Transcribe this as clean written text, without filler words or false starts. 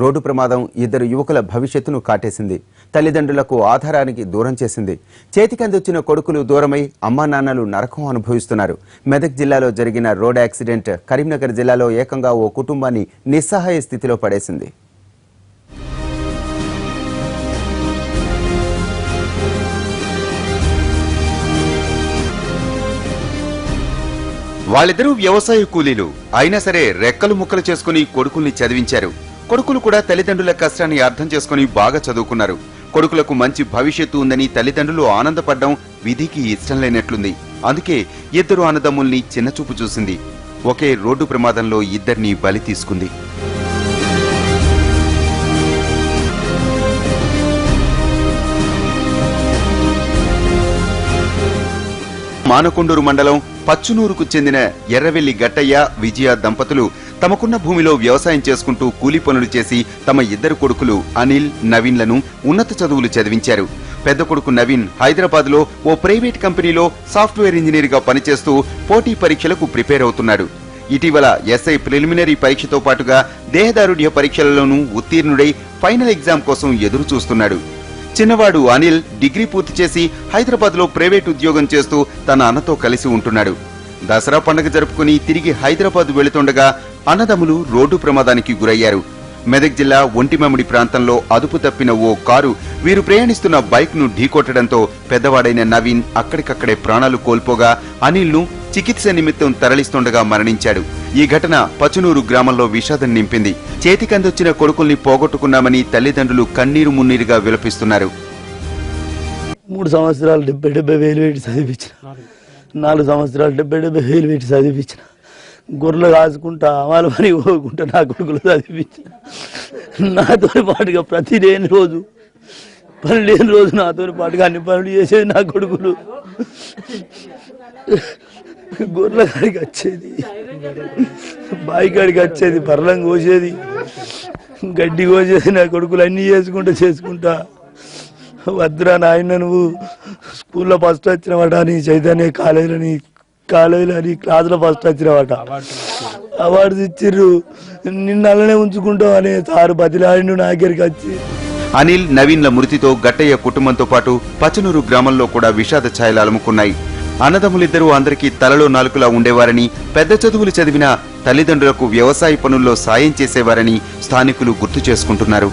Road ప్రమాదం ఇద్దరు యువకుల భవిష్యత్తును కాటేసింది. తల్లిదండ్రులకు ఆధారానికి దూరం చేసింది. చేతికందొచ్చిన కొడుకులు దూరమై అమ్మా నాన్నలు నరకం అనుభవిస్తున్నారు. మెదక్ జిల్లాలో జరిగిన రోడ్ యాక్సిడెంట్ కరీంనగర్ జిల్లాలో ఏకంగా ఓ కుటుంబాన్ని నిస్సహాయ స్థితిలో పడేసింది. వాళ్ళిద్దరూ వ్యవసాయ కూలీలు అయినా సరే రెక్కలు ముక్కలు చేసుకుని కొడుకుల్ని చదివించారు. కొడుకులు కూడా తల్లిదండ్రుల కష్టాన్ని అర్థం చేసుకుని బాగా చదువుకున్నారు. కొడుకులకు మంచి భవిష్యత్తు ఉందని తల్లిదండ్రులు ఆనందపడ్డం విధికి ఇష్టం లేనట్లుంది. అందుకే ఇద్దరు అన్నదమ్ముల్ని చిన్నచూపు చూసింది. ఒకే రోడ్డు ప్రమాదంలో ఇద్దరిని బలి తీసుకుంది. మానకొండూరు మండలం పచ్చునూరుకు చెందిన ఎర్రవెల్లి గట్టయ్య విజయ దంపతులు తమకున్న భూమిలో వ్యవసాయం చేసుకుంటూ కూలీ పనులు చేసి తమ ఇద్దరు కొడుకులు అనిల్, నవీన్లను ఉన్నత చదువులు చదివించారు. పెద్ద కొడుకు నవీన్ హైదరాబాద్ లో ఓ ప్రైవేట్ కంపెనీలో సాఫ్ట్వేర్ ఇంజనీర్ గా పనిచేస్తూ పోటీ పరీక్షలకు ప్రిపేర్ అవుతున్నాడు. ఇటీవల ఎస్ఐ ప్రిలిమినరీ పరీక్షతో పాటుగా దేహదారుఢ్య పరీక్షలలోనూ ఉత్తీర్ణుడై ఫైనల్ ఎగ్జామ్ కోసం ఎదురు చూస్తున్నాడు. చిన్నవాడు అనిల్ డిగ్రీ పూర్తి చేసి హైదరాబాద్ లో ప్రైవేట్ ఉద్యోగం చేస్తూ తన అన్నతో కలిసి ఉంటున్నాడు. దసరా పండుగ జరుపుకుని తిరిగి హైదరాబాద్ వెళుతుండగా అన్నదమ్ములు రోడ్డు ప్రమాదానికి గురయ్యారు. మెదక్ జిల్లా ఒంటిమమిడి ప్రాంతంలో అదుపు తప్పిన ఓ కారు వీరు ప్రయాణిస్తున్న బైక్ ను ఢీకొట్టడంతో పెద్దవాడైన నవీన్ అక్కడికక్కడే ప్రాణాలు కోల్పోగా అనిల్ ను చికిత్స నిమిత్తం తరలిస్తుండగా మరణించాడు. ఈ ఘటన పచునూరు గ్రామంలో విషాదం నింపింది. చేతికందొచ్చిన కొడుకుల్ని పోగొట్టుకున్నామని తల్లిదండ్రులు కన్నీరు మున్నీరుగా విలపిస్తున్నారు. 3 సంవత్సరాలు 70,000 పెట్టి చదివించిన, 4 సంవత్సరాలు 70,000 పెట్టి చదివించిన, గొర్రెలు కాసుకుంటా అమలు పని పోకుంటా నా కొడుకులు చదివించిన. నాతో పాటుగా ప్రతి లేని రోజు పని లేని రోజు నాతో పాటుగా అన్ని పనులు చేసేది నా కొడుకులు. గొర్రెల కాడికి వచ్చేది, బావి కాడికి వచ్చేది, బర్రం కోసేది, గడ్డి కోసేది. నా కొడుకులు అన్నీ చేసుకుంటా వద్దురా నాయన, నువ్వు స్కూల్లో ఫస్ట్ వచ్చినవాట, నీ చైతన్య కాలేజీలో నీ క్లాసులో ఫస్ట్ వచ్చినవాట, అవార్డు ఇచ్చిర్రు, నిన్న అలానే ఉంచుకుంటావు అనే సారు బతిలాడి నా దగ్గరికి వచ్చి. అనిల్, నవీన్ల మృతితో గట్టయ్య కుటుంబంతో పాటు పచనూరు గ్రామంలో కూడా విషాద ఛాయలు అలుముకున్నాయి. అన్నదమ్ములిద్దరూ అందరికీ తలలో నాలుకలా ఉండేవారని, పెద్ద చదువులు చదివిన తల్లిదండ్రులకు వ్యవసాయ పనుల్లో సాయం చేసేవారని స్థానికులు గుర్తు చేసుకుంటున్నారు.